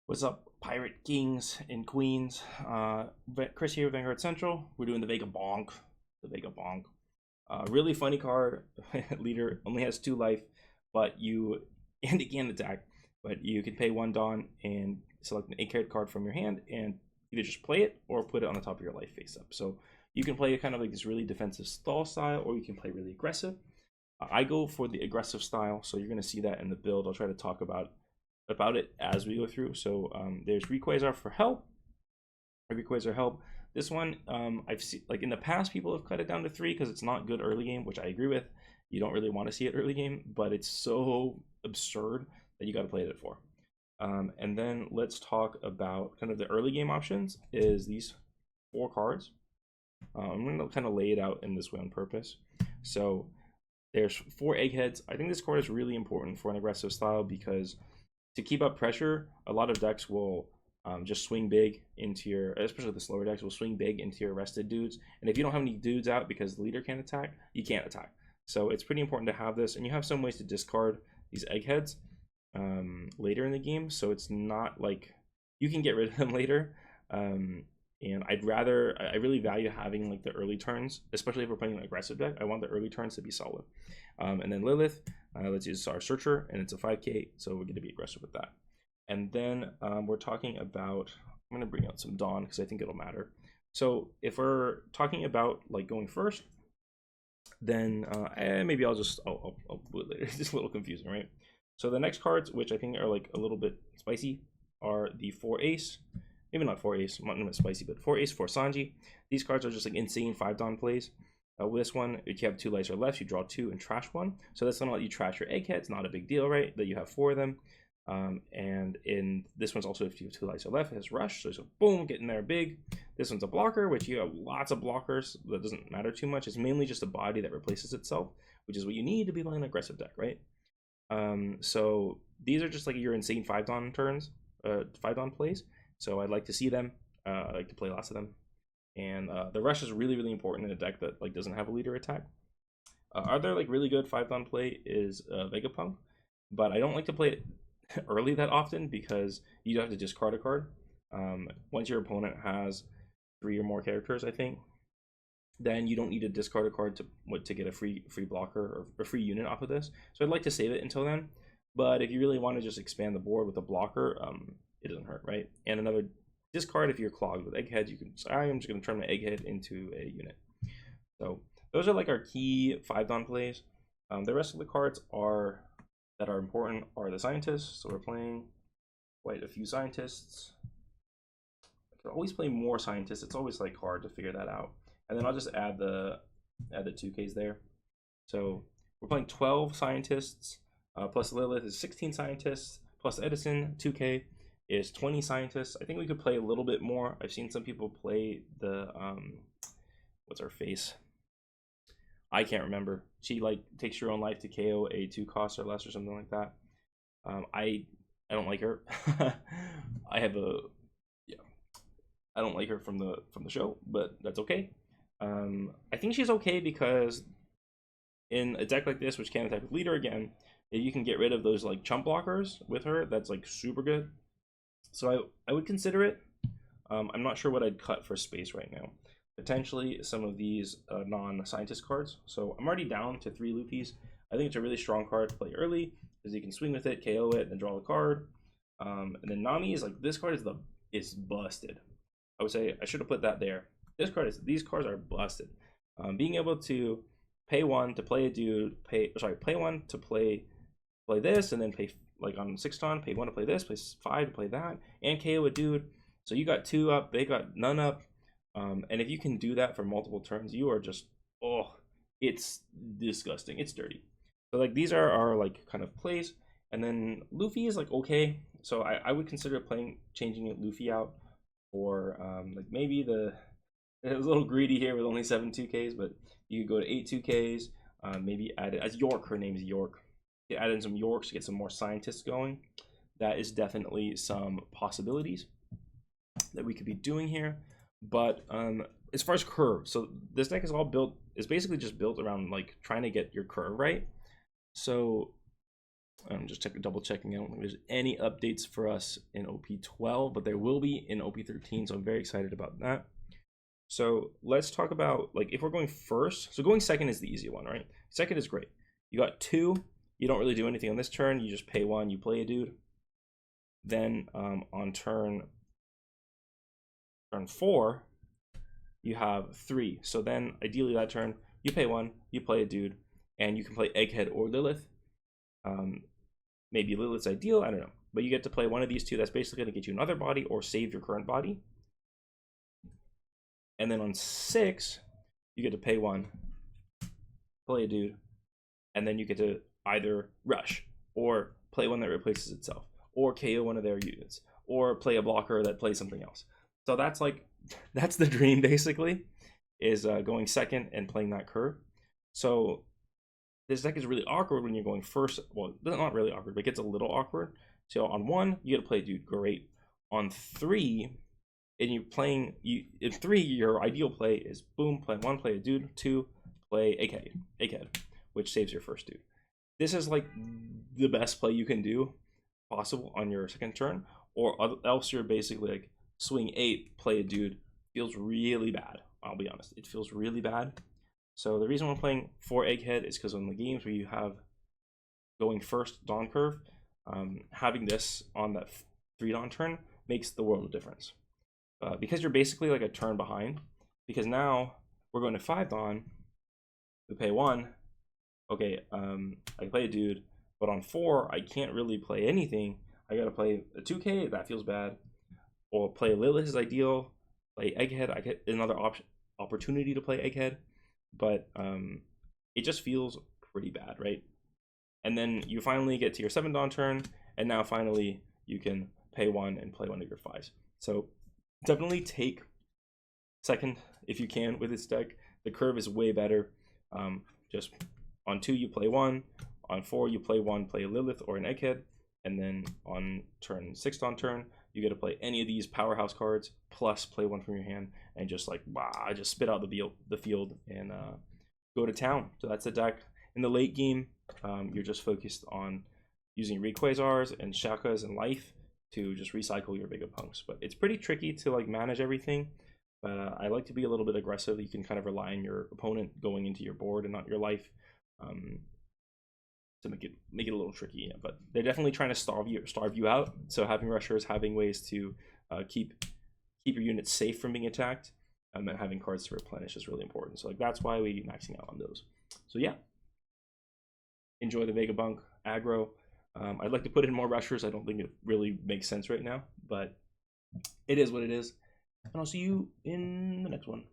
What's up, Pirate Kings and Queens? Chris here with Vanguard Central. We're doing the Vegapunk. The Vegapunk. Really funny card. Leader only has 2 life, but and it can attack. But you can pay 1 Dawn and select an 8-card card from your hand and either just play it or put it on the top of your life face up. So you can play kind of like this really defensive stall style, or you can play really aggressive. I go for the aggressive style, so you're going to see that in the build. I'll try to talk about it as we go through. So there's Rayquaza for help. Rayquaza help. This one, I've seen like in the past, people have cut it down to 3 because it's not good early game, which I agree with. You don't really want to see it early game, but it's so absurd that you got to play it at 4. And then let's talk about kind of the early game options. Is these 4 cards. I'm going to kind of lay it out in this way on purpose. So there's 4 eggheads. I think this card is really important for an aggressive style because to keep up pressure, a lot of decks will just swing big into your, especially the slower decks, will swing big into your rested dudes. And if you don't have any dudes out because the leader can't attack, you can't attack. So it's pretty important to have this, and you have some ways to discard these eggheads later in the game. So it's not like you can get rid of them later. And I really value having like the early turns, especially if we're playing an aggressive deck. I want the early turns to be solid. And then Lilith, let's use our Searcher, and it's a 5k, so we're going to be aggressive with that. And then we're talking about, I'm going to bring out some Dawn because I think it'll matter. So if we're talking about like going first, then maybe I'll do it later. It's just a little confusing, right? So the next cards, which I think are like a little bit spicy, are the 4 Ace. Maybe not 4 Ace, not spicy, but 4 Ace, 4 Sanji. These cards are just like insane 5 Dawn plays. With this one, if you have 2 lights or less, you draw 2 and trash 1. So that's gonna let you trash your eggheads. Not a big deal, right? That you have 4 of them. And in this one's also, if you have 2 lights or left, it has rush. So boom, get in there big. This one's a blocker, which you have lots of blockers. That doesn't matter too much. It's mainly just a body that replaces itself, which is what you need to be playing an aggressive deck, right? So these are just like your insane 5 Dawn turns, 5 Dawn plays. So I'd like to see them. I like to play lots of them. And the rush is really, really important in a deck that like doesn't have a leader attack. Other like really good 5 Dawn play is Vegapunk, but I don't like to play it early that often because you have to discard a card. Once your opponent has 3 or more characters, I think, then you don't need to discard a card to get a free blocker or a free unit off of this. So I'd like to save it until then. But if you really want to just expand the board with a blocker, it doesn't hurt, right? And another discard, if you're clogged with eggheads, you can say, I'm just going to turn my egghead into a unit. So those are like our key 5 Dawn plays. The rest of the cards that are important are the scientists. So we're playing quite a few scientists. I could always play more scientists. It's always like hard to figure that out. And then I'll just add the 2Ks there. So we're playing 12 scientists, plus Lilith is 16 scientists, plus Edison 2K is 20 scientists. I think we could play a little bit more. I've seen some people play the what's her face? I can't remember. She like takes your own life to KO a 2 cost or less or something like that. I don't like her. I don't like her from the show, but that's okay. I think she's okay because in a deck like this, which can't attack with leader again, if you can get rid of those like chump blockers with her, that's like super good. So I would consider it. I'm not sure what I'd cut for space right now. Potentially some of these non-scientist cards. So I'm already down to 3 Luffys. I think it's a really strong card to play early because you can swing with it, KO it, and draw a card. And then Nami is like, this card is busted. I would say I should have put that there. These cards are busted. Being able to pay 1 to play a dude, pay 1 to play this, and then pay like on 6 Dawn, pay 1 to play this, play 5 to play that, and KO a dude. So you got 2 up, they got none up. And if you can do that for multiple turns, you are just, oh, it's disgusting. It's dirty. So like these are our like kind of plays. And then Luffy is like okay. So I would consider changing Luffy out for like maybe it was a little greedy here with only 7 2Ks, but you could go to 8 2Ks. Maybe add it as York. Her name is York. You add in some Yorks to get some more scientists going. That is definitely some possibilities that we could be doing here. But as far as curve, so this deck is basically just built around like trying to get your curve right. So I'm just double checking. I don't think there's any updates for us in OP12, but there will be in OP13, so I'm very excited about that. So let's talk about, like, if we're going first. So going second is the easy one, right? Second is great. You got 2. You don't really do anything on this turn. You just pay 1. You play a dude. Then on turn 4, you have 3. So then ideally that turn, you pay 1. You play a dude, and you can play Egghead or Lilith. Maybe Lilith's ideal. I don't know. But you get to play one of these 2. That's basically going to get you another body or save your current body. And then on 6, you get to pay 1, play a dude, and then you get to either rush or play one that replaces itself, or KO one of their units, or play a blocker that plays something else. So that's like, that's the dream basically, is going second and playing that curve. So this deck is really awkward when you're going first. Well, not really awkward, but it gets a little awkward. So on 1, you get to play dude, great. On 3, and you're playing, in 3, your ideal play is boom, play 1, play a dude, 2, play Egghead, which saves your first dude. This is like the best play you can do possible on your second turn, or else you're basically like swing 8, play a dude. Feels really bad. I'll be honest, it feels really bad. So the reason I'm playing 4 Egghead is because on the games where you have going first Dawn curve, having this on that 3 Dawn turn makes the world of difference. Because you're basically like a turn behind, because now we're going to 5 Dawn, we pay 1, okay, I play a dude, but on 4, I can't really play anything. I gotta play a 2K, that feels bad, or play Lilith is ideal, play Egghead, I get another opportunity to play Egghead, but it just feels pretty bad, right? And then you finally get to your 7 Dawn turn, and now finally you can pay 1 and play one of your 5s. So definitely take second if you can with this deck. The curve is way better. Just on 2 you play 1, on 4 you play 1, play a Lilith or an Egghead, and then on turn 6 Dawn turn you get to play any of these powerhouse cards plus play 1 from your hand and just like just spit out the field and go to town. So that's the deck. In the late game, you're just focused on using Rayquazars and Shakas and Life to just recycle your Vegapunks. But it's pretty tricky to like manage everything. But I like to be a little bit aggressive. You can kind of rely on your opponent going into your board and not your life to make it a little tricky. Yeah. But they're definitely trying to starve you out. So having rushers, having ways to keep your units safe from being attacked, and having cards to replenish is really important. So like that's why we maxing out on those. So yeah, enjoy the Vegapunk aggro. I'd like to put in more rushers. I don't think it really makes sense right now, but it is what it is. And I'll see you in the next one.